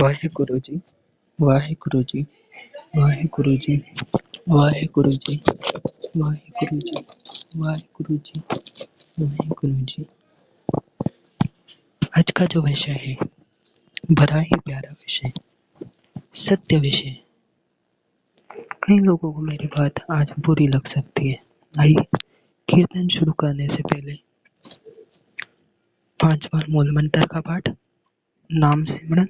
ਵਾਹਿਗੁਰੂ ਜੀ, ਵਾਹਿਗੁਰੂ ਜੀ, ਵਾਹਿਗੁਰੂ ਜੀ, ਵਾਹਿਗੁਰੂ ਜੀ, ਵਾਹਿਗੁਰੂ ਜੀ, वाहिगुरु जी, वाहिगुरु जी। आज का जो विषय है बड़ा ही प्यारा विषय, सत्य विषय। कई लोगों को मेरी बात आज बुरी लग सकती है। आइए कीर्तन शुरू करने से पहले 5 बार मूल मंत्र का पाठ, नाम सिमरन,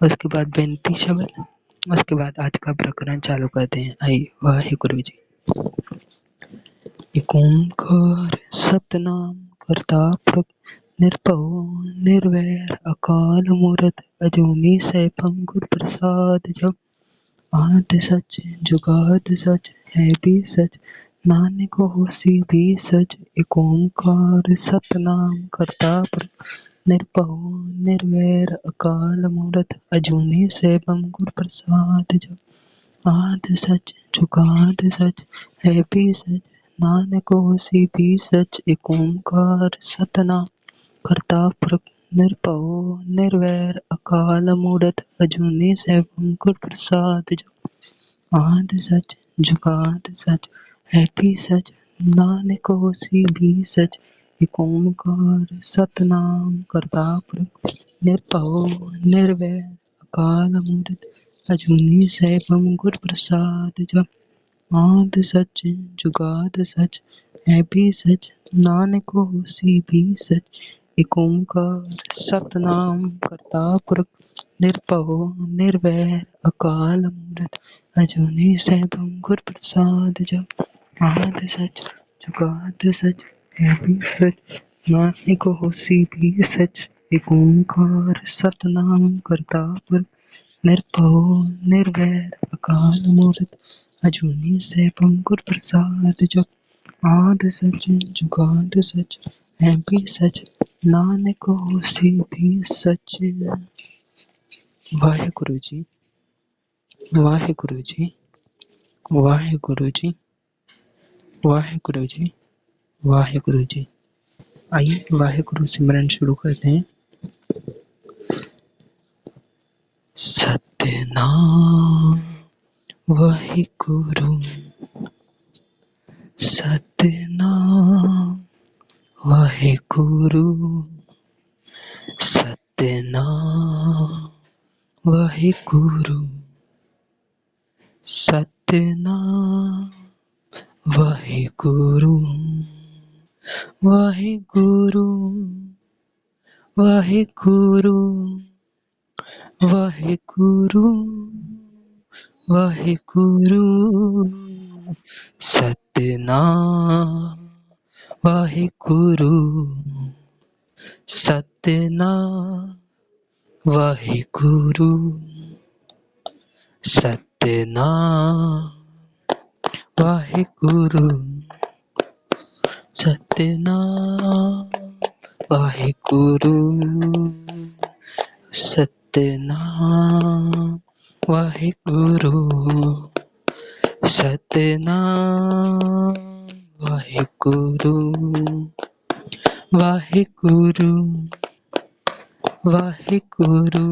उसके बाद बेनती शब्द, उसके बाद आज का प्रकरण चालू करते हैं। आइए वाहिगुरु जी। एक ओंकार सतनाम करता प्रभु निर्भव निर्वैर अकाल मूर्त अजूनी सैभम गुर प्रसाद। जब आद सच जुगाद सच है भी सच, नानक होसी भी सच। एक ओंकार सतनाम करता प्रभु निर्भव निर्वैर अकाल मूर्त अजूनी सैभम गुर प्रसाद। जब आद सच जुगाद सच है भी सच, नानक होसी भी सच। एक ओंकार सतनाम करता प्रभु निर्भव निर्वैर अकाल मूर्त अजूनी सैभम गुर प्रसाद। जब आद सच जुगाद सच है भी सच, नानक होसी भी सच। एक ओंकार सतनाम करता प्रभु निर्भव निर्वैर अकाल मूर्त अजूनी सैभम गुर प्रसाद। जब आद सच जुगाद सच है भी सच, नानक होसी भी सच। एक ओंकार सतनाम करता पुरख निर्भव निर्वैर अकाल मूर्त अजूनी सैभम गुर प्रसाद। जब आद सच जुगाद सच है भी सच, नानक होसी भी सच। एक ओंकार सतनाम करता पुरख निर्भव निर्वैर अकाल मूर्त अजूनी सैभम गुर प्रसाद। जब आद सच जुगाद सच है भी सच, नानक होसी भी सच। वाहिगुरु जी, वाहिगुरु जी, वाहिगुरु जी, वाहिगुरु जी, वाहिगुरु जी। आइए वाहिगुरु सिमरन शुरू करते हैं। सतनाम वाहिगुरु, सतनाम वाहिगुरु, सतनाम वाहिगुरु, सतनाम वाहिगुरु, वाहिगुरु, वाहिगुरु, वाहिगुरु, वाहिगुरु, सतनाम वाहिगुरु, सतनाम वाहिगुरु, सतनाम वाहिगुरु, सतनाम वाहिगुरु, सतनाम वाहिगुरु, सतनाम वाहिगुरु, वाहिगुरु, वाहिगुरु,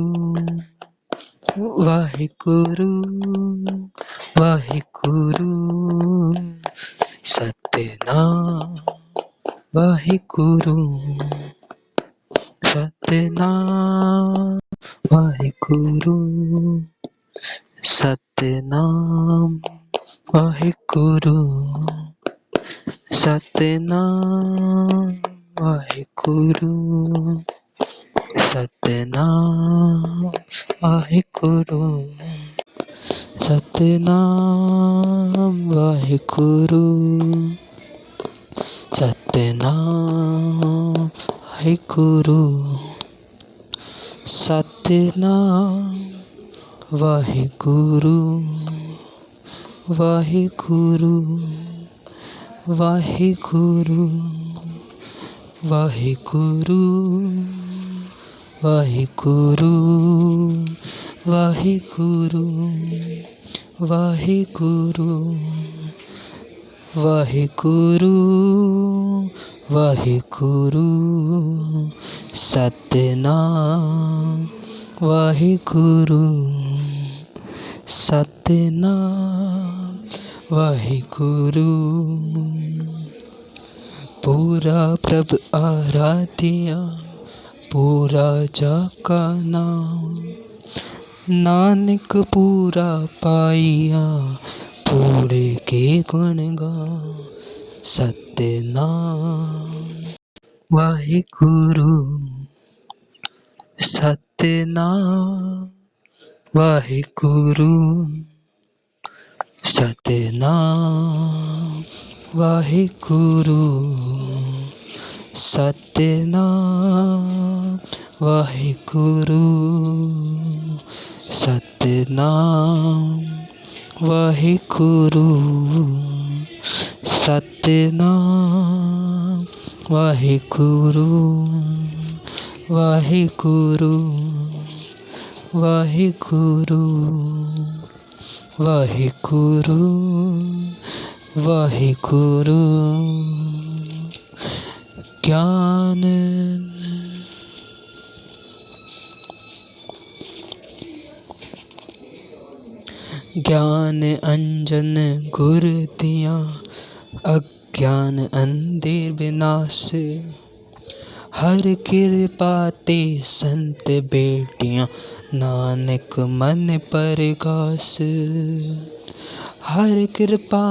वाहिगुरु, वाहिगुरु, सतनाम वाहिगुरु, सतनाम वाहिगुरु, सतनाम वाहिगुरु, सतनाम वाहिगुरु, सतनाम वाहिगुरु, सतनाम वाहिगुरु, सतनाम वाहिगुरु, सतनाम वाहिगुरु, वाहिगुरु, वाहिगुरु, वाहिगुरु, वाहिगुरु, वाहिगुरु, वाहिगुरु, वाहिगुरु, वाहिगुरु, सतनाम वाहिगुरु सतनाम वाहिगुरु। पूरा प्रभ आराध्या पूरा जाका नाम, नानक पूरा पाइया पूरे के गुण गा। सतनाम वाहिगुरु सतनाम वाहिगुरु सतनाम वाहिगुरु सतनाम वाहिगुरु सतनाम वाहिगुरु सतनाम वाहिगुरु वाहिगुरु वाहिगुरु वाहिगुरु वाहिगुरु। ज्ञान ज्ञान अंजन गुर दिया अज्ञान अंधेर विनाश। हर कृपा ते संत बेटियां नानक मन परगास। हर कृपा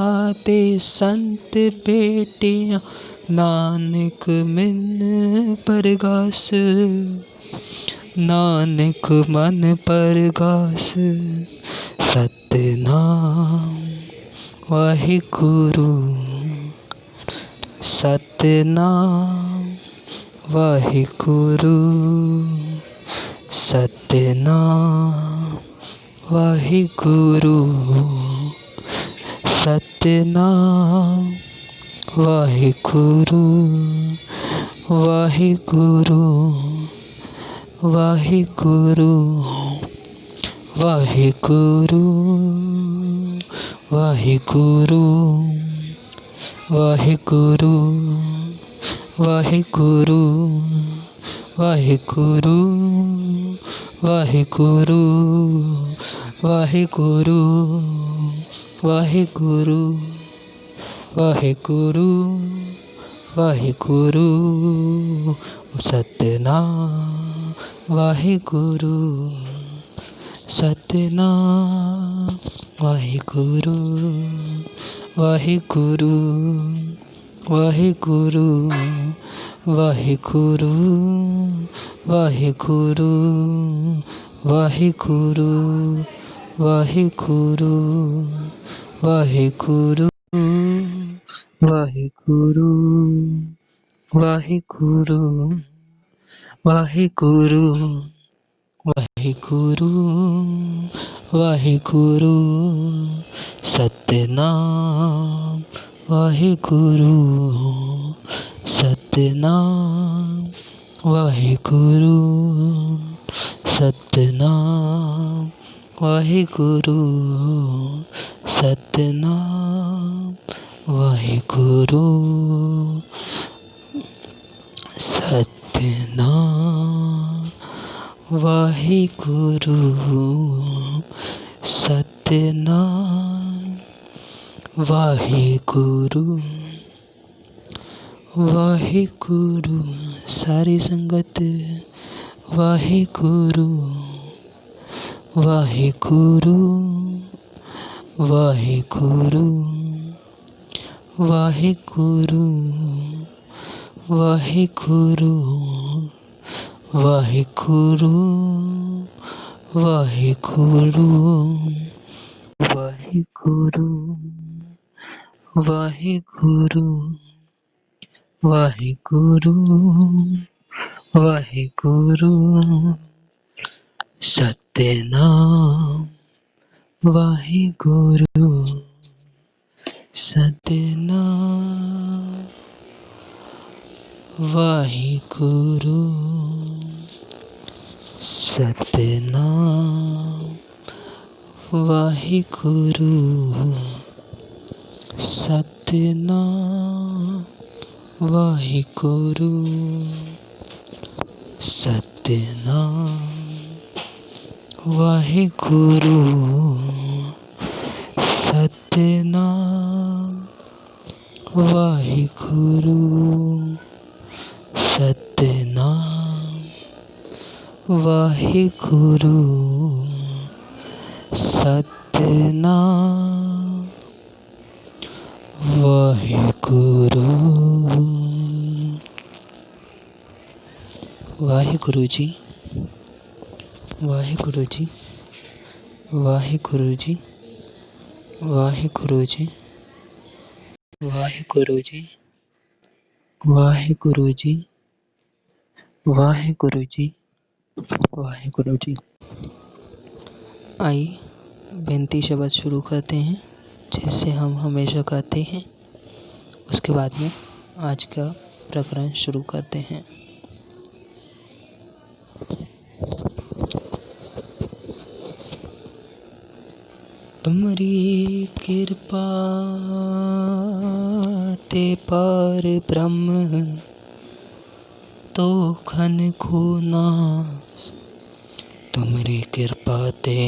ते संत बेटियां नानक मन परगास। नानक मन परगास। सतनाम वाहिगुरु सतनाम वाहिगुरु सतनाम वाहिगुरु सतनाम वाहिगुरु वाहिगुरु वाहिगुरु वाहिगुरु वाहिगुरु वाहिगुरु वाहिगुरु वाहिगुरु वाहिगुरु वाहिगुरु वाहिगुरु वाहिगुरु वाहिगुरु सतनाम वाहिगुरु सतनाम वाहिगुरु वाहिगुरु वाहिगुरु वाहिगुरु वाहिगुरु वाहिगुरु वाहिगुरु वाहिगुरु वाहिगुरु वाहिगुरु वाहिगुरु वाहिगुरु वाहिगुरु सतनाम वाहिगुरु सतनाम वाहिगुरु सतनाम वाहिगुरु सतनाम वाहिगुरु सतनाम वाहिगुरु सतनाम वाहिगुरु वाहिगुरु। सारी संगत वाहिगुरु वाहिगुरु वाहिगुरु वाहिगुरु वाहिगुरु वाहिगुरु वाहिगुरु वाहिगुरु वाहिगुरु वाहिगुरु वाहिगुरु सतनाम वाहिगुरु सतनाम वाहिगुरु सतनाम वाहिगुरु सतनाम वाहिगुरु सतनाम वाहिगुरु सतनाम वाहिगुरु सतनाम वाहिगुरु सतनाम वाहिगुरु। वाहिगुरु जी वाहिगुरु जी वाहिगुरु जी वाहिगुरु जी वाहिगुरु जी वाहिगुरु जी वाहिगुरु जी वाहिगुरु जी। आइए बेनती शब्द शुरू करते हैं जिससे हम हमेशा कहते हैं। उसके बाद में आज का प्रकरण शुरू करते हैं। तुम्हारी कृपा ते पार ब्रह्म तो खन को नाश। तुम्हारी कृपा ते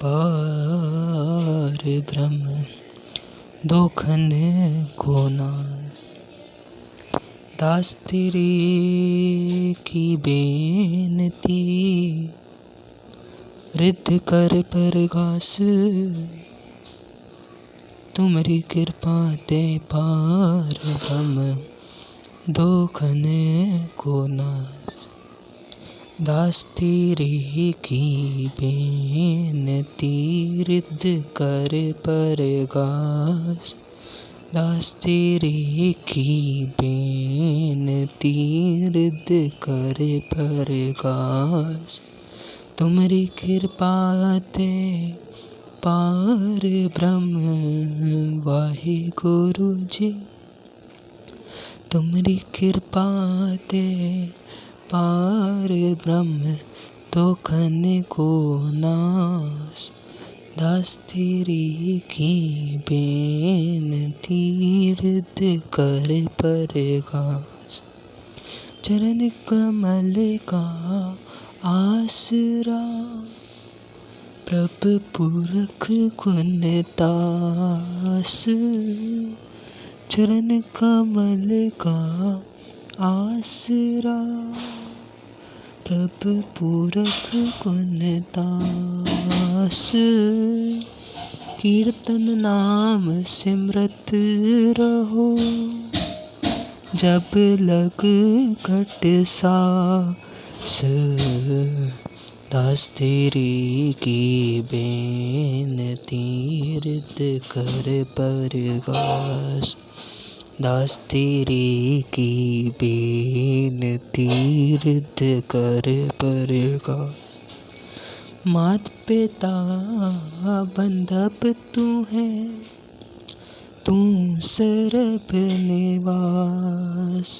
पार ब्रह्म दो खन को नाश। दास तेरी की बेनती रिद्ध कर परगास। तुम्हारी कृपा ते पार ब्रह्म दो खन को नाश। दास तेरी की बेनती रिद्ध कर परगास। दास तेरी की बेनती रिद्ध कर परगास। तुम्हारी कृपा ते पार ब्रह्म वाहिगुरु जी। तुम्हारी कृपा ते पार ब्रह्म तो खन को नाश। दास तेरी की बेनती रिद्ध कर परगास। चरण कमल का आसरा प्रभु पुरख गुण दास। चरण कमल का आसरा प्रभु पुरख गुण दास। कीर्तन नाम सिमरत रहो जब लग घट सास। दास तेरी की बेनती रिद्ध कर परगास। दास तेरी की बेनती रिद्ध कर परगास। मात पिता बंधप तू है तू सर्ब निवास।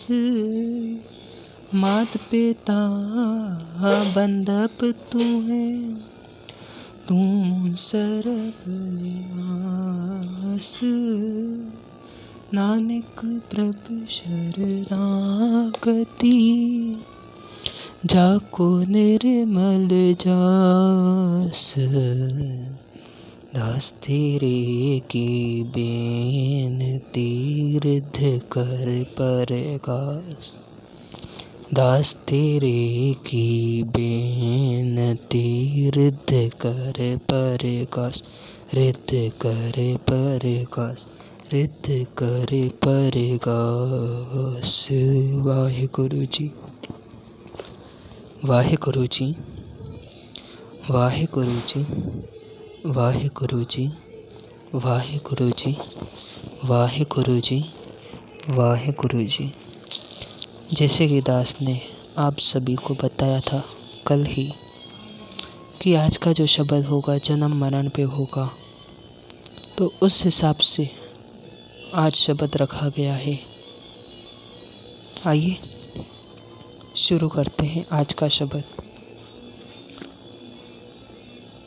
मात पिता बंधप तू है तू सर्ब निवास। नानक प्रभु शरणागति जाको निर्मल जास। दास तेरे की बेनती रिद्ध कर परगास। दास तेरे की बेनती रिद्ध कर परगास। रिद्ध कर परगास रिद्ध कर परगास। वाहिगुरु जी वाहिगुरु जी वाहिगुरु जी वाहिगुरु जी वाहिगुरु जी वाहिगुरु जी वाहिगुरु जी। जैसे कि दास ने आप सभी को बताया था कल ही कि आज का जो शब्द होगा जन्म मरण पे होगा, तो उस हिसाब से आज शब्द रखा गया है। आइए शुरू करते हैं आज का शब्द।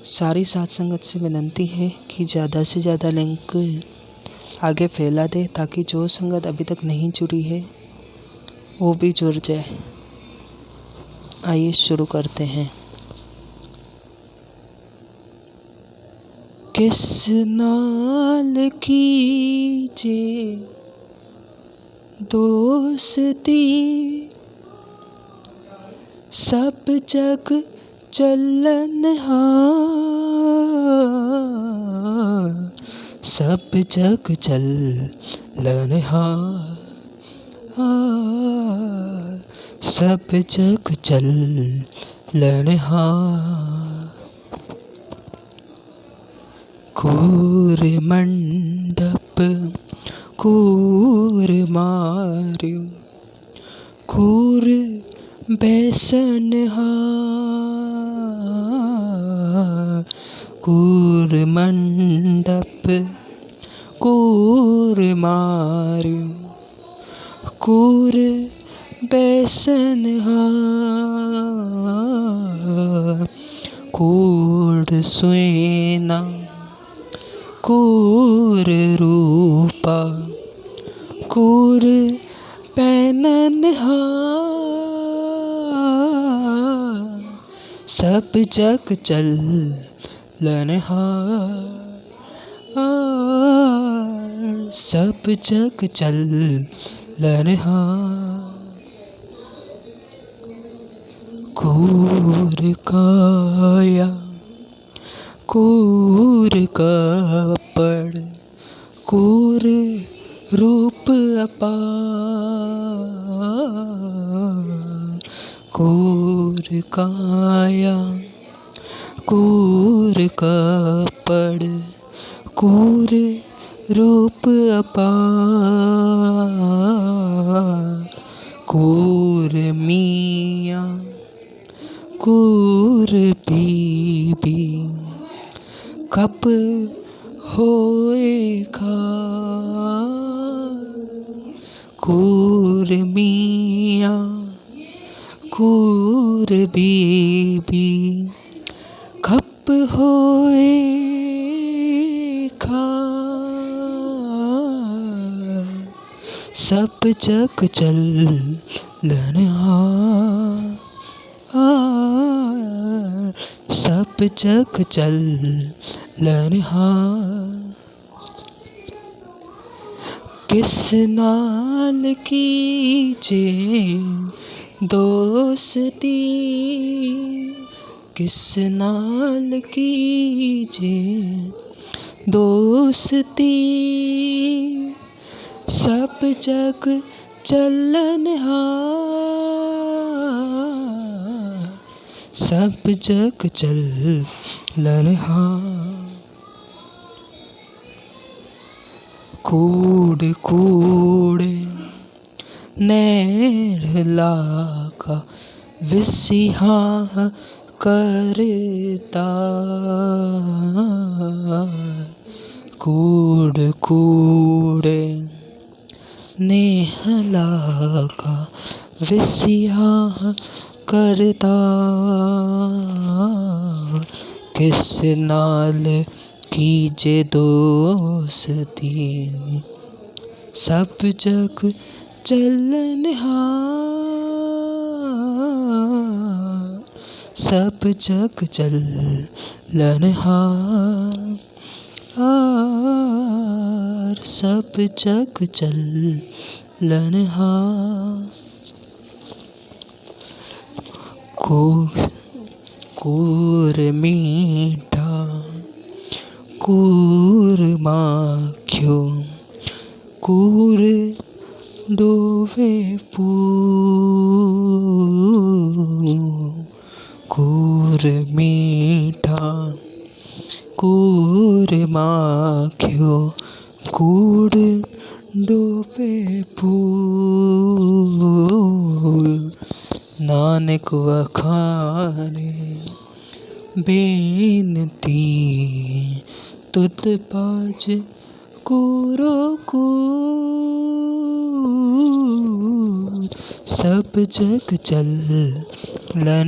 सारी साथ संगत से विनंती है कि ज़्यादा से ज़्यादा लिंक आगे फैला दे ताकि जो संगत अभी तक नहीं जुड़ी है वो भी जुड़ जाए। आइए शुरू करते हैं। किस नाल कीजे दोस्ती, सब जग चलनहार, सब जग चलनहार, सब जग चलनहार। कूर मंडप कूर मार्यो, कूर बैसनहार, कूर मंडप कूर मार्यो, कूर बैसनहार। कूड़ सुना कूर रूपा, कूर पहननहार, सब जग चलनहार, सब जग चलनहार। कूर काया कूर कपड़, कूर रूप अपार, कूर काया कूर कपड़, कूर रूप अपार। कूर मियाँ कूर बीबी, कब होए खार। कूर मियाँ कूर बीबी, कब होए खार, सब जग चलनहार, सब जग चलनहार। किस नाल कीजे दोस्ती, किस नाल कीजे दोस्ती, सब जग चलनहार, सब जग चलनहार। कूड़ कूड़े नैण लागा, विसिहा करता, कूड़ कूड़े नेह लागा, विसिहा करता। किस नाल कीजे दोस्ती, सब जग चलनहार, सब जग चलनहार, सब जग चलनहार। कूर मीठा कूर माखियो, कूर डोवे फूल। कूर मीठा कूर माखियो, कूर डोवे फूल। नानक वखाने बेनती, तुत पाज कूरो कूर, सब जग चलनहार,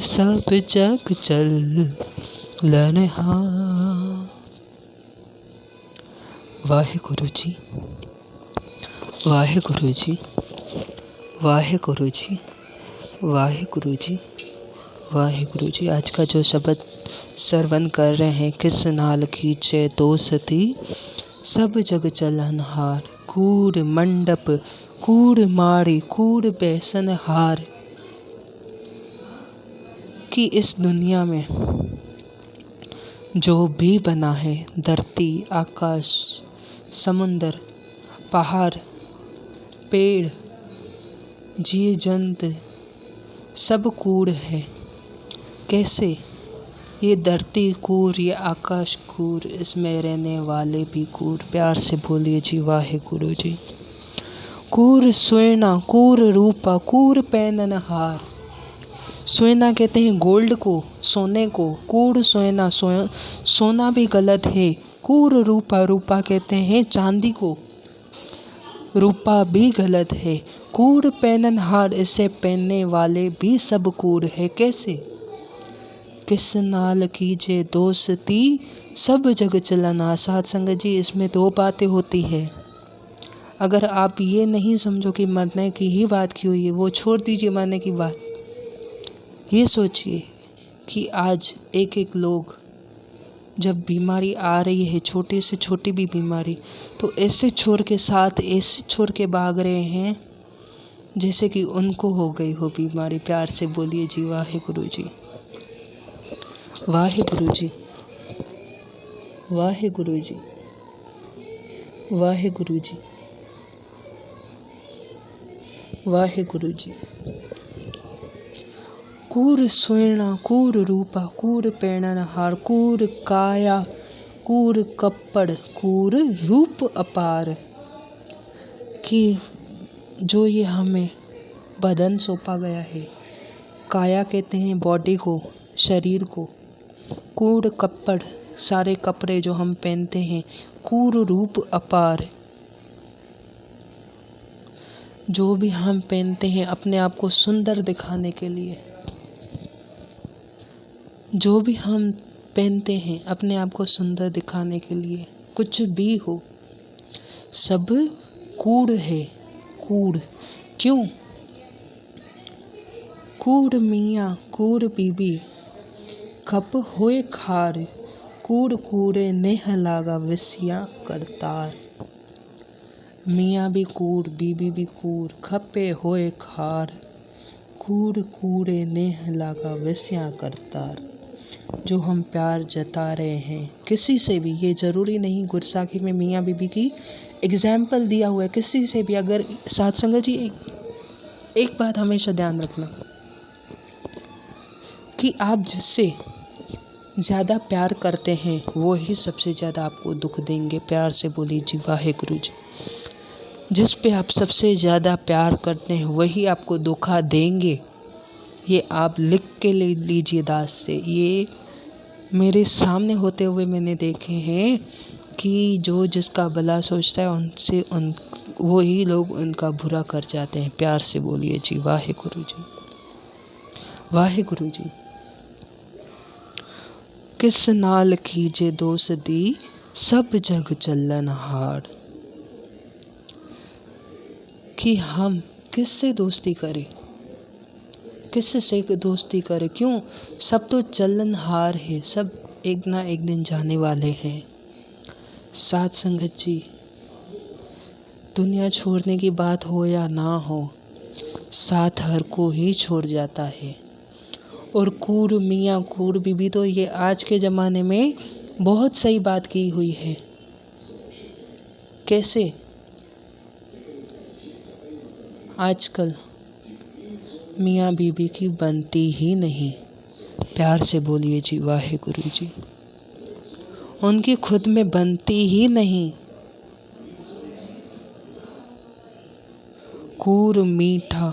सब जग चलनहार। वाहेगुरु जी, वाहेगुरु जी, वाहेगुरु जी, वाहेगुरु जी, वाहिगुरु जी, आज का जो शब्द श्रवण कर रहे हैं, किस नाल खींचे दोस्ती सब जग चलन हार, कूड़ मंडप कूड़ माड़ी कूड़ बेसन हार। कि इस दुनिया में जो भी बना है, धरती, आकाश, समुंदर, पहाड़, पेड़, जीव जंतु सब कूड़ है। कैसे? ये धरती कूड़, ये आकाश कूड़, इसमें रहने वाले भी कूड़। प्यार से बोलिए जी वाहिगुरु जी। कूड़ सोना कूड़ रूपा कूड़ पैनन हार। सोना कहते हैं गोल्ड को, सोने को। कूड़ सोना, सोना भी गलत है। कूड़ रूपा, रूपा कहते हैं चांदी को, रूपा भी गलत है। कूड़ पैनन हार, इसे पहनने वाले भी सब कूड़ है। कैसे? किस नाल कीजे दोस्ती सब जग चलना। साथ संगत जी, इसमें दो बातें होती है। अगर आप ये नहीं समझो कि मरने की ही बात की हुई है, वो छोड़ दीजिए मरने की बात। ये सोचिए कि आज एक एक लोग जब बीमारी आ रही है, छोटी से छोटी भी बीमारी, तो ऐसे छोड़ के साथ ऐसे छोड़ के भाग रहे हैं जैसे कि उनको हो गई हो बीमारी। प्यार से बोलिए जी वाहिगुरु जी। वाहिगुरु जी, वाहिगुरु जी, वाहिगुरु जी, वाहिगुरु जी। कूड़ सोना कूड़ रूपा कूड़ पैणन हार, कूड़ काया कूड़ कपड़ कूड़ रूप अपार। कि जो ये हमें बदन सौंपा गया है, काया कहते हैं बॉडी को, शरीर को। कूड़ कपड़, सारे कपड़े जो हम पहनते हैं। कूड़ रूप अपार, जो भी हम पहनते हैं अपने आप को सुंदर दिखाने के लिए। जो भी हम पहनते हैं अपने आप को सुंदर दिखाने के लिए, कुछ भी हो, सब कूड़ है। कूड़ क्यों? कूड़ मियाँ कूड़ बीबी खप होए खार, कूड़ कूड़े नेह लागा विसिया करतार। मियाँ भी कूड़, बीबी भी कूड़, खपे होए खार, कूड़ कूड़े नेह लागा विसिया करतार। जो हम प्यार जता रहे हैं किसी से भी, ये ज़रूरी नहीं गुरसाखी में मियाँ बीबी की एग्जाम्पल दिया हुआ है, किसी से भी। अगर साथ संगत जी, एक बात हमेशा ध्यान रखना कि आप जिससे ज़्यादा प्यार करते हैं वो ही सबसे ज़्यादा आपको दुख देंगे। प्यार से बोलिए जी वाहिगुरु जी। जिस पे आप सबसे ज़्यादा प्यार करते हैं वही आपको धोखा देंगे। ये आप लिख के ले लीजिए दास से। ये मेरे सामने होते हुए मैंने देखे हैं कि जो जिसका भला सोचता है उनसे वही लोग उनका बुरा कर जाते हैं। प्यार से बोलिए जी वाहिगुरु जी। वाहिगुरु जी। किस नाल कीजे दोस्ती सब जग चलन हार। कि हम किससे दोस्ती करें, किससे दोस्ती करें? क्यों? सब तो चलन हार है, सब एक ना एक दिन जाने वाले हैं। साथ संगत जी, दुनिया छोड़ने की बात हो या ना हो, साथ हर को ही छोड़ जाता है। और कूड़ मियाँ कूड़ बीबी, तो ये आज के ज़माने में बहुत सही बात की हुई है। कैसे? आजकल मियाँ बीबी की बनती ही नहीं। प्यार से बोलिए जी वाहिगुरु जी। उनकी खुद में बनती ही नहीं। कूड़ मीठा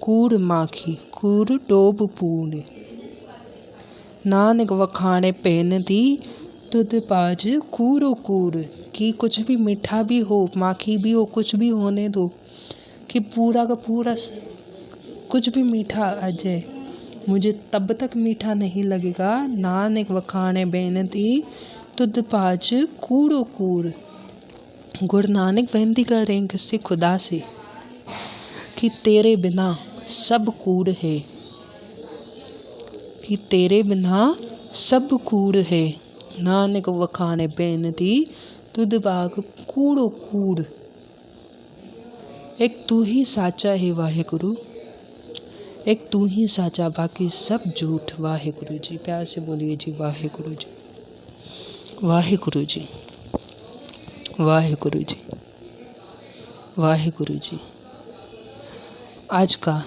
कूड़ माखी कूड़ डोब पूर्ण, नानक वखाणे पहनती तुद पाज कूड़ो कूड़। कि कुछ भी मीठा भी हो, माखी भी हो, कुछ भी होने दो, कि पूरा का पूरा कुछ भी मीठा आ जाए, मुझे तब तक मीठा नहीं लगेगा। नानक वखाणे बेनती तुद पाज कूड़ो कूड़। गुरु नानक बेनती कर रहे हैं किससे? खुदा से, कि तेरे बिना सब कूड़ है। कि तेरे बिना सब कूड़ है। नानक वखाने बेनती तुद बाग कूड़ो कूड़। एक तू ही साचा है वाहेगुरु, एक तू ही साचा, बाकी सब झूठ। वाहेगुरु जी, प्यार से बोलिए जी वाहेगुरु जी, वाहेगुरु जी, वाहेगुरु जी, वाहेगुरु जी। आज का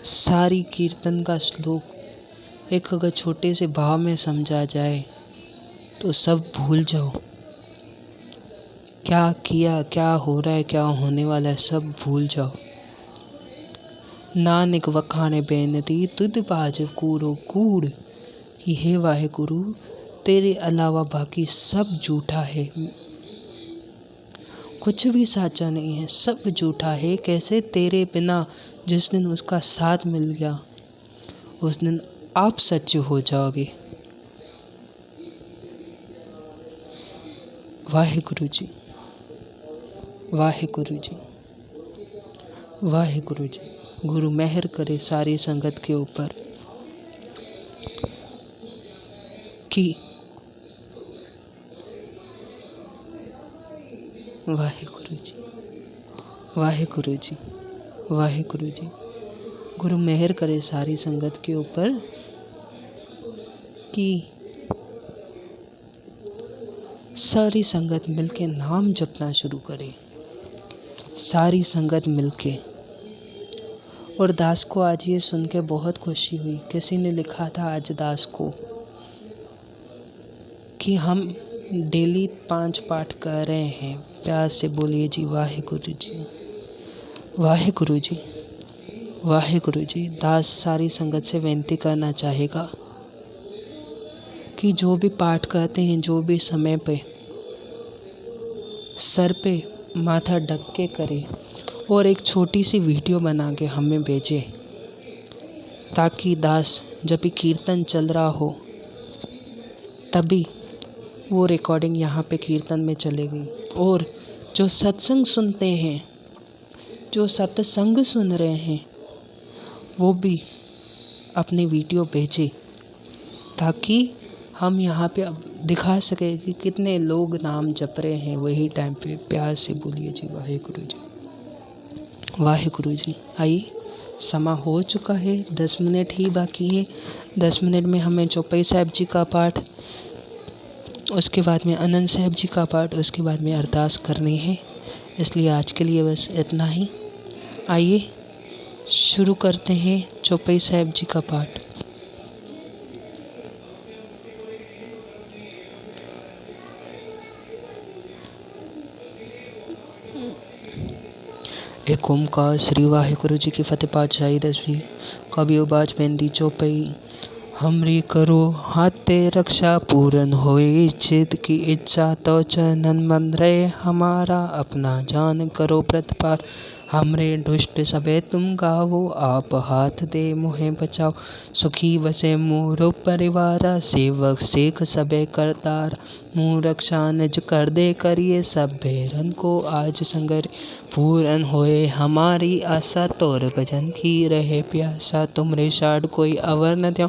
सारी कीर्तन का श्लोक एक अगर छोटे से भाव में समझा जाए तो सब भूल जाओ। क्या किया, क्या हो रहा है, क्या होने वाला है, सब भूल जाओ। नानक वखाने बेनती तुद बाज कूड़ो कूड़, कि हे वाहेगुरु तेरे अलावा बाकी सब झूठा है, कुछ भी साचा नहीं है, सब झूठा है। कैसे? तेरे बिना जिस दिन उसका साथ मिल गया उस दिन आप सच्चे हो जाओगे। वाहेगुरु जी, वाहेगुरु जी, वाहेगुरु जी। गुरु मेहर करे सारी संगत के ऊपर कि वाहेगुरु जी, वाहेगुरु जी, वाहेगुरु जी। गुरु मेहर करे सारी संगत के ऊपर कि सारी संगत मिलके नाम जपना शुरू करे, सारी संगत मिलके। और दास को आज ये सुन के बहुत खुशी हुई। किसी ने लिखा था आज दास को कि हम डेली 5 पाठ कर रहे हैं। प्यार से बोलिए जी वाहेगुरु जी, वाहेगुरु जी, वाहेगुरु जी। दास सारी संगत से विनती करना चाहेगा कि जो भी पाठ करते हैं, जो भी समय पे सर पे माथा ढक के करे और एक छोटी सी वीडियो बना के हमें भेजे, ताकि दास जब भी कीर्तन चल रहा हो तभी वो रिकॉर्डिंग यहाँ पे कीर्तन में चलेगी। और जो सत्संग सुनते हैं, जो सत्संग सुन रहे हैं, वो भी अपनी वीडियो भेजे, ताकि हम यहाँ पे अब दिखा सके कि कितने लोग नाम जप रहे हैं वही टाइम पे। प्यार से बोलिए जी वाहेगुरु जी, वाहेगुरु जी। आइए, समा हो चुका है, 10 मिनट ही बाकी है। 10 मिनट में हमें चौपाई साहब जी का पाठ, उसके बाद में आनंद साहब जी का पाठ, उसके बाद में अरदास करनी है। इसलिए आज के लिए बस इतना ही। आइए शुरू करते हैं चौपाई साहब जी का पाठ। एक ओमकार श्री वाहेगुरु जी की फतेह पातशाही 10वीं। कबियो बाज मेहंदी चौपाई। हमरी करो हाथे रक्षा पूरन होए, चित की इच्छा तो चनन मन रहे, हमारा अपना जान करो प्रतिपाल। हमरे दुष्ट सबे तुम गावो, आप हाथ दे मुहे बचाओ। सुखी बसे मोरो परिवारा, सेवक सेख सबे करतार। मुँह रक्षा निज कर दे करिए, सब भेरन को आज संगर। पूरन होए हमारी आशा, तोर भजन की रहे प्यासा। तुमरे साड कोई अवर न द्यो,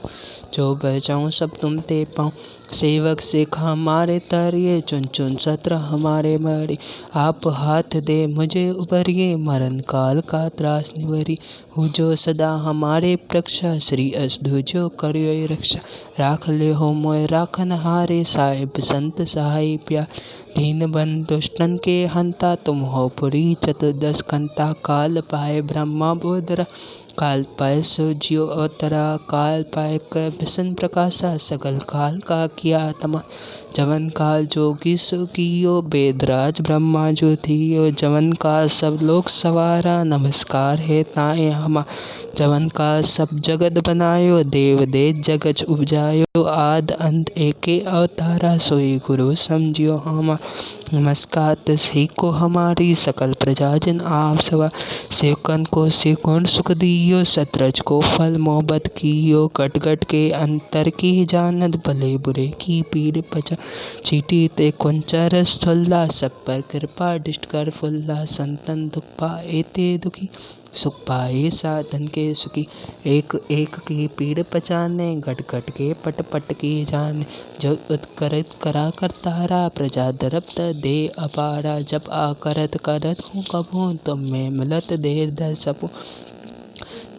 जो बचाऊं सब तुम ते पाऊं। सेवक सिख हमारे तरिए, चुन चुन सत्र हमारे मरी। आप हाथ दे मुझे उबरिए, मरण काल का त्रास निवरी। हो जो सदा हमारे प्रक्षा, श्री असधु जो करियो रक्षा। राख ले हो मोय राखन हारे, साहिब संत सहाय प्यार। दीन बन दुष्टन के हंता, तुम हो पुरी चतुर्दश कंता। काल पाए ब्रह्मा बोधरा, काल पाए सो जियो अवतरा। काल पाए कर विष्णु प्रकाशा, सकल काल का किया तमा। जवन काल जोगी सो कियो, वेदराज ब्रह्मा जो थियो। जवन काल सब लोग सवारा, नमस्कार है ताए हमा। जवन काल सब जगत बनायो, देव दे जगत उपजायो। आद अंत एके अवतारा, सोई गुरु समझियो हमा। नमस्कार तिसही को हमारी, सकल प्रजा जिन आप सवार। सेवकन को सेवकन सुख दियो, सतरज को फल मोहब्बत कियो। कट कट के अंतर की जानत, भले बुरे की पीड़ पचा। चीटी ते कुंचर स्थुल्ला, सब पर कृपा डिष्ट कर फुल्ला। संतन दुख पाए ते दुखी, सुख पाए साधन के सुखी। एक एक की पीड़ पचाने, घट घट के पट पट की जाने। जब उत्करत करा करतारा, प्रजा दरप्त दे अपारा। जब आकरत करत हूँ कभू, तुम में मिलत देर दर सपू।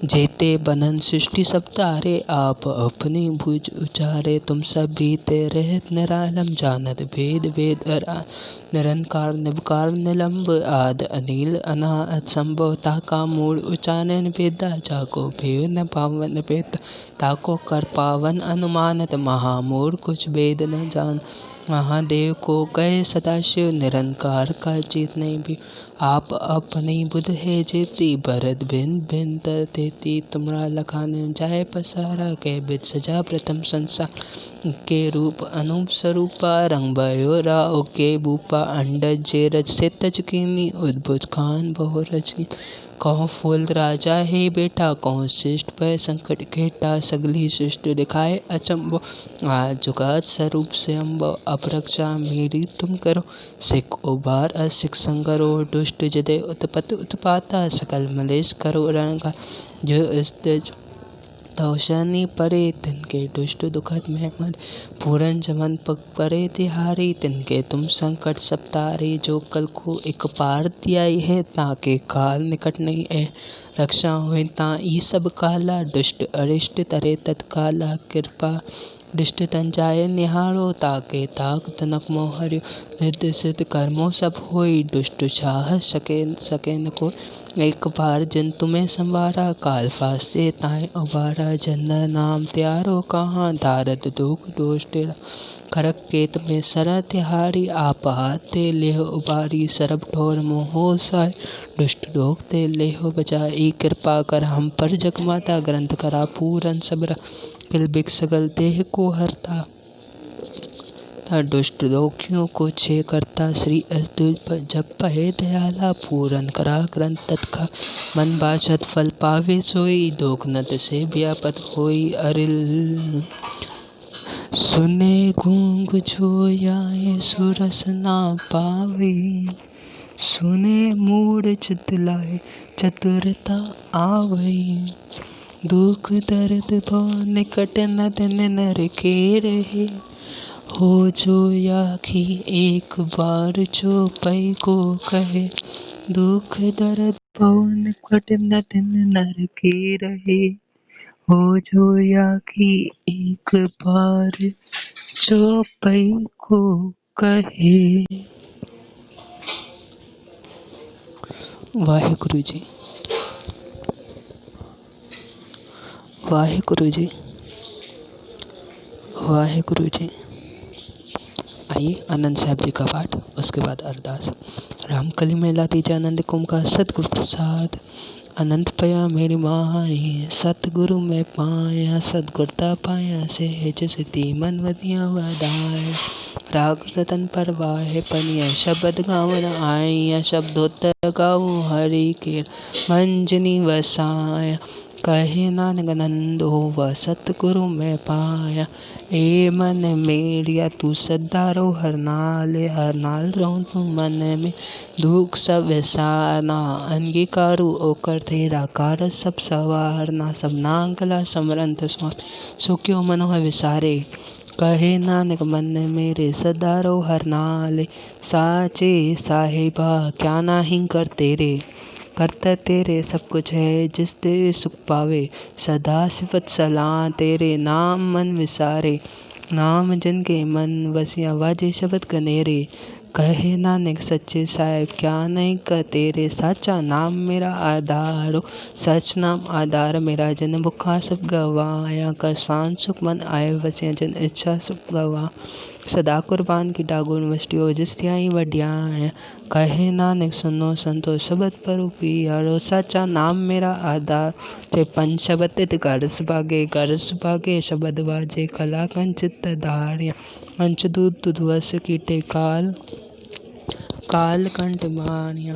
जेते बनन सृष्टि सब तारे, आप अपनी भुज उचारे। तुम सब बीते रहत निरालम, जानत भेद वेद निरंकार निबकार निलंब। आद अनिल अनाहत संभव, ताका मूल उचानन वेदा। जाको भेद न पावन वेद, ताको कर पावन अनुमानत। महामूढ़ कुछ वेद न जान, महादेव को कहे सदाशिव। निरंकार का जीत नहीं भी, आप अपनी बुध है जेती। भरत भिन भिन तेती, तुमरा लखान जाय पसारा। के बिद सजा प्रथम संसार, के रूप अनूप स्वरूपा। रंग भयो राव के भूपा, अंडज जे रज से तज कीनी। उद्भुज खान बहु रची, कहो फूल राजा है बेटा। कहो शिष्ट भय संकट घेटा, सगली सृष्टि दिखाए अचंभो। आज जुगात स्वरूप से अम्बो, अपरक्षा मेरी तुम करो। सिख उबार असिख संगरो, दुष्ट जदे उत्पत उत्पाता। सकल मलेश करो रणगा, जो स्तेज तौशनी परे। तिनके दुष्ट दुखत में मर, पूरन जमन पग परे तिहारी। तिनके तुम संकट सब तारे, जो कल को एक पार दियाई है। ताके काल निकट नहीं है, रक्षा हुई ता ई सब काला। दुष्ट अरिष्ट तरे तत्काला, कृपा दृष्ट तन जाय निहारो। ताके ताक तनक मोहर्यो, रिद्धि सिद्ध कर्मों सब होई। दुष्ट चाह सके न को, एक बार जिन तुम्हें संवारा। काल फासे ताए उबारा, जन नाम त्यारो कहाँ। धारत दुख दोष तेरा, खरक केत में सर तिहारी। आप हाथे लेह उबारी, सरब ठोर मोहो साय। दुष्ट लोग ते लेहो बचाई, कृपा कर हम पर जगमाता। ग्रंथ करा पूरन सबरा, किल बिक सगल देह को हरता। दुष्ट लोकियों को छे करता, श्री जब पहे दयाला। पूरन करा ग्रंथ तत्का, मन बाछत फल पावे सोई। दोखनत से व्यापत होई अरिल, सुने गूंग जो याए सुरस ना पावे। सुने मूढ़ चितलाए, चतुरता आवई। दुख दर्द भव निकट न दिन नर के रहे। हो जो याखी एक बार, जो पै को कहे। दुख दर्द भव निकट न दिन नर के रहे। हो जो याखी एक बार, जो पै को कहे। वाहेगुरु जी, वाहेगुरु जी, वाहेगुरु जी। आइए आनंद साहब जी का पाठ, उसके बाद अरदास। रामकली में लाती आनंद कुंभ का सतगुरु प्रसाद। अनंत पया मेरी माई, सतगुरु में पाया। सतगुरता पाया से सिद्धि मन वदिया वदाय। राग रतन परवाह पनिया, शब्द गावन आया। शब्दोत्तर गाओ हरि के, मंजनी वसाया। कहे नानक नंद होवा, सतगुरु में पाया। ए मन मेरिया तू सदा रो हर नाल। हर नाल रहूं तू मन में, दुख सब विसारना। अंगीकारू ओकर तेरा कार, सब सवारना। सब नांगला समरंत स्वान, सो क्यों मनोह विसारे। कहे नानक मन मेरे, सदा रो हर नाल। साचे साहिबा क्या नाही कर तेरे। करता तेरे सब कुछ है, जिस तेरे सुख पावे। सदा सिफत सलाह तेरे, नाम मन विसारे। नाम जिनके मन वसिया, वाजे शब्द कनेरे। कहे नानक सच्चे साहिब क्या नहीं कर तेरे। साचा नाम मेरा आधारो, सच नाम आधार मेरा। जन भुखा सब गवाया, का शांत सुख मन आए वसिया। जन इच्छा सुख गवा, सदा कुर्बान की डागुन वस्टियो। जिस त्याई वड्याया, कहे नानक सुनो संतो। शब्द पर पियारो, साचा नाम मेरा आधार। ते पंच शब्द गरस भागे शब्द बाजे। कला कंचित धारिया, अंश दूध दुधवस कीटे। काल कंठ मानिया,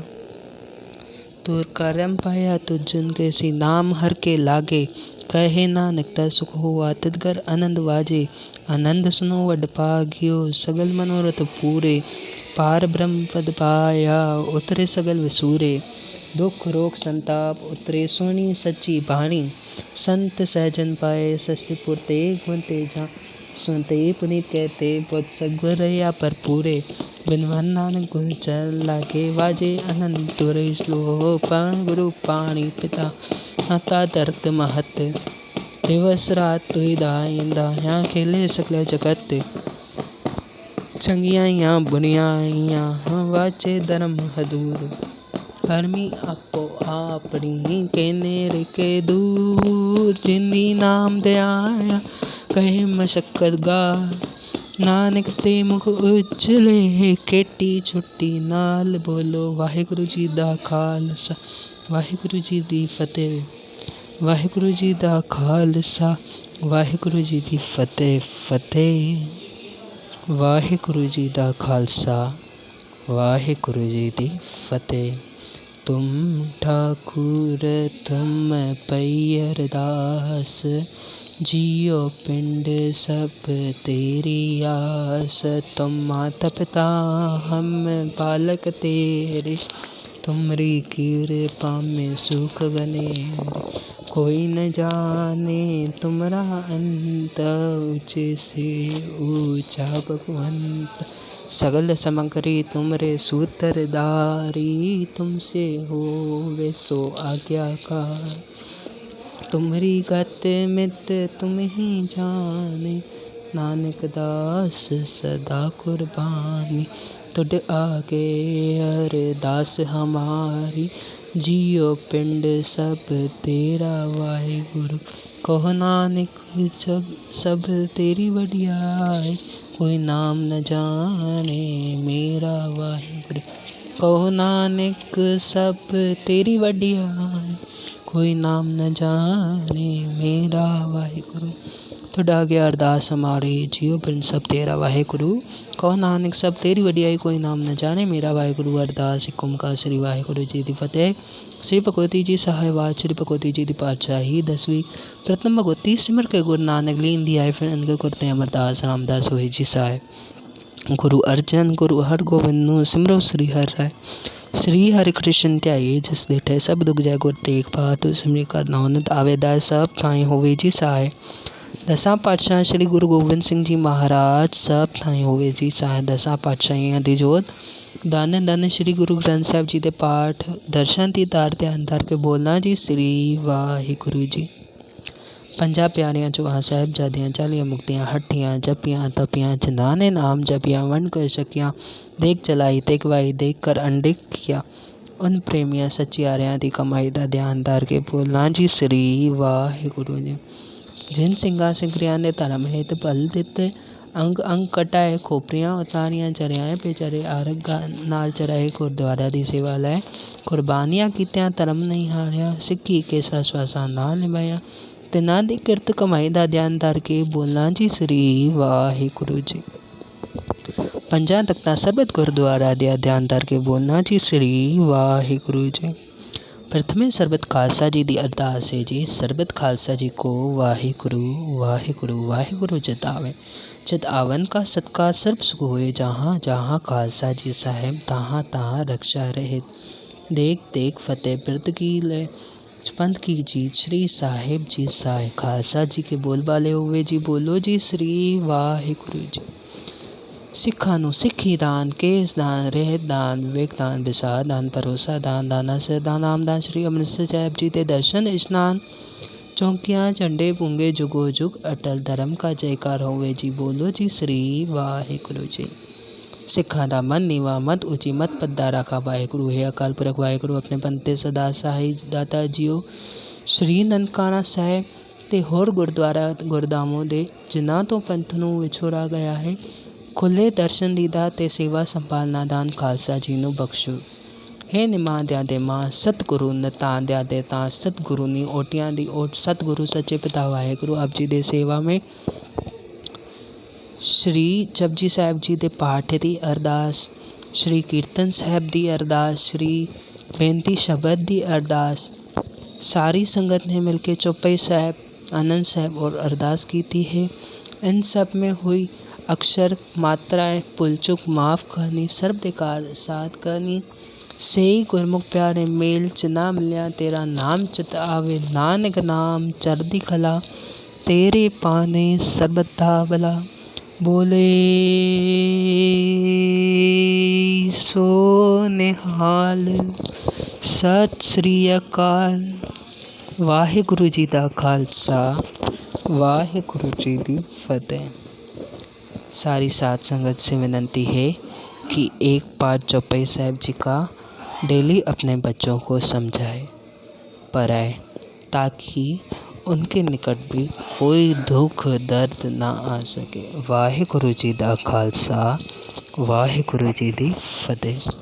तुर कर्म पाया तुझ जन के सी। नाम हर के लागे, कहे नानक ता सुख हुआ। तिदगर आनंद वाजे, आनंद सुनो वड पागियो। सगल मनोरथ पूरे, पार ब्रह्म पद पाया। उतरे सगल विसूरे, दुख रोग संताप उतरे सोनी सच्ची बाणी। संत सहजन पाए सस्तिपुर ते गुण तेजा। सुनते पुनीत कहते बहुत सगुर या पर पूरे। बिनवन नानक गुण चल लागे वाजे अनंत तुरे। श्लोक गुरु पाणी पिता माता धरत महत। दिवस रात तुई दाया खेले सकल जगत। चंगियाइयां बुनियाइयां वाचे धर्म हदूर। धर्मी आपो आपनी कहने रिके दूर। जिनी नाम दे आया कहे मशक्कत गार। नानक ते मुख उजले केटी छुट्टी नाल। बोलो वाहिगुरु जी दा खालसा वाहिगुरु जी दी फतेह। वाहिगुरु जी दा खालसा वाहिगुरु जी दी फतेह फतेह। वाहिगुरु जी दा खालसा वाहिगुरु जी दी फतेह। तुम ठाकुर तुम पई अरदास। जियो पिंड सब तेरी आस। तुम माता पिता हम बालक तेरे। तुमरी कृपा में सुख गनेरे। कोई न जाने तुमरा अंत। ऊंचे से ऊंचा भगवंत। सगल समग्री तुमरे सूत्रधारी। तुमसे होवे सो आज्ञाकार। तुम्हारी गत मित तुम ही जाने। नानक दास सदा कुर्बानी। तुड आगे अरदास हमारी। जियो पिंड सब तेरा वाहिगुरु। कहो नानक सब तेरी वडियाई। कोई नाम न जाने मेरा वाहिगुरु। कहो नानक सब तेरी वडियाई। कोई नाम न जाने मेरा वाहिगुरु। तुड आगे अरदास हमारी। जियो पिंड सब तेरा वाहिगुरु। कहो नानक सब तेरी वडियाई। कोई नाम न जाने मेरा वाहिगुरु। अरदास एक ओंकार श्री वाहिगुरु जी दी फतेह। श्री भगवती जी सहायवाद। श्री भगवती जी दी पातशाही 10वीं प्रथम भगवती सिमर के गुरु नानक लीन दी आए। फिर इनके करते अमरदास रामदास होए जी सहाय। गुरु अर्जन गुरु हर गोविंद नु सिमरो श्री हर राय। श्री हरि कृष्ण ध्याये जिस लेठे सब दुख जय गुर तेग बहादुर। सिमरी कर नौनत आवेदाय सब थाई होवे जी सहाय। दसां पातशाह श्री गुरु गोबिंद सिंह जी महाराज सब थाई होवे जी सहाय। दसां पातशाहियां दी जोत दाने दाने श्री गुरु ग्रंथ साहिब जी दे पाठ दर्शन दी तार ध्यान धर के बोलना जी श्री वाहिगुरु जी। 50 प्यारियां चौहां साहिबजादियां 40 मुक्तियां हट्टियां जपियां तपियां चंदाने नाम जपियां वन कर सकियां। देख चलाई देखवाई देख कर अनडिक किया। उन प्रेमियां सचियारियां दी कमाई दा ध्यान धर के बोलना जी श्री वाहिगुरु जी। जिन ਸਿੰਘਾਂ ਸਿੰਘਰਿਆਂ ने धर्म हित भल दिते। अंग अंग कटाए खोपरियां उतारियां चरियाए बेचारे आरग नाल चराए गुरुद्वारा दी सेवा लै। कुर्बानियां कीतियां धर्म नहीं हारिया। सिੱਖੀ के सवासा नाल निभाया। तिन्हां दी किरत कमाई दा ध्यान धर के बोलना जी श्री वाहिगुरु जी। 5 तख्तां सरबत गुरुद्वारा दा ध्यान धर के बोलना जी श्री वाहिगुरु जी। प्रथमे सरबत खालसा जी दी अरदास है जी। सरबत खालसा जी को वाहिगुरु वाहिगुरु वाहिगुरु जत आवे। जत आवन का सत्कार सर्ब सुख होए। जहाँ जहाँ खालसा जी साहेब तहाँ तहाँ रक्षा रहे। देख देख फतेह बिरद की ले पंथ की जीत। श्री साहेब जी साहे खालसा जी के बोल बाले हुए जी। बोलो जी श्री वाहिगुरु जी। सिੱਖਾਂ ਨੂੰ ਸਿੱਖੀ ਦਾਨ ਕੇਸ ਦਾਨ ਰਹਿਤ ਦਾਨ ਵਿਵੇਕ ਦਾਨ ਵਿਸਾਰ ਦਾਨ ਭਰੋਸਾ ਦਾਨ ਦਾਨਾ ਸਿਰ ਦਾਨ ਨਾਮਦਾਨ ਸ਼੍ਰੀ ਅੰਮ੍ਰਿਤਸਰ ਸਾਹਿਬ ਜੀ ਦੇ ਦਰਸ਼ਨ ਇਸ਼ਨਾਨ ਚੌਂਕੀਆਂ ਝੰਡੇ ਪੁੰਗੇ ਜੁਗੋ ਜੁਗ ਅਟਲ ਧਰਮ ਕਾ ਜੈਕਾਰ ਹੋਵੇ ਜੀ। ਬੋਲੋ ਜੀ श्री ਵਾਹਿਗੁਰੂ ਜੀ। ਸਿੱਖਾਂ ਦਾ ਮਨ ਨੀਵਾ ਮਤ ਉੱਚੀ ਮਤ ਪੱਦਾ ਰਾਖਾ ਵਾਹਿਗੁਰੂ ਹੈ ਅਕਾਲ ਪੁਰਖ ਵਾਹਿਗੁਰੂ ਆਪਣੇ ਪੰਥ ਤੇ ਸਦਾ ਸਹਾਈ ਦਾਤਾ ਜੀਓ। ਸ਼੍ਰੀ ਨਨਕਾਣਾ ਸਾਹਿਬ ਤੇ ਹੋਰ ਗੁਰਦੁਆਰਾ ਗੁਰਦਾਮੋਂ ਦੇ ਜਿਨ੍ਹਾਂ ਤੋਂ ਪੰਥ ਨੂੰ ਵਿਛੋੜਾ ਗਿਆ ਹੈ ਖੁੱਲ੍ਹੇ ਦਰਸ਼ਨ ਦੀਦਾ ਤੇ ਸੇਵਾ ਸੰਭਾਲਣਾ ਦਾਨ ਖਾਲਸਾ ਜੀ ਨੂੰ ਬਖਸ਼ੋ। हे ਨਿਮਾਂਦਿਆਂ ਦੇ ਮਾਂ ਸਤਿਗੁਰੂ ਨਤਾਂਦਿਆਂ ਦੇ ਤਾਂ ਸਤਿਗੁਰੂ ਨੀ ਓਟਿਆਂ ਦੀ ਓਟ। ਸਤਿਗੁਰੂ ਸੱਚੇ ਪਿਤਾ ਵਾਹਿਗੁਰੂ ਆਪ ਜੀ ਦੇ ਸੇਵਾ में श्री जपजी साहिब जी दे पाठ दी अरदास। श्री कीर्तन साहिब दी अरदास। श्री बेनती शब्द दी अरदास। सारी संगत ने मिलकर चौपाई साहिब आनंद साहिब और अरदास की थी है। इन सब में हुई अक्षर मात्राएं पुल चुक माफ़ करनी सर्वधिकार साथ करनी। ਸਈ ਗੁਰਮੁਖ ਪਿਆਰੇ ਮੇਲ ਚ ਨਾ ਮਿਲਿਆ, ਤੇਰਾ ਨਾਮ ਚਿਤ ਆਵੇ ਨਾਨਕ ਨਾਮ ਚੜ੍ਹਦੀ ਕਲਾ, ਤੇਰੇ ਪਾਣੇ ਸਰਬਤ ਦਾ ਭਲਾ। ਬੋਲੇ ਸੋ ਨਿਹਾਲ, ਸਤਿ ਸ੍ਰੀ ਅਕਾਲ। ਵਾਹਿਗੁਰੂ ਜੀ ਦਾ ਖਾਲਸਾ, वाहिगुरु जी दी फतेह। सारी साध संगत से विनती है कि एक पाठ चौपाई साहिब जी का डेली अपने बच्चों को समझाए, पढ़ाए, ताकि उनके निकट भी कोई दुख दर्द ना आ सके। वाहिगुरु जी दा खालसा, वाहिगुरु जी दी फतेह।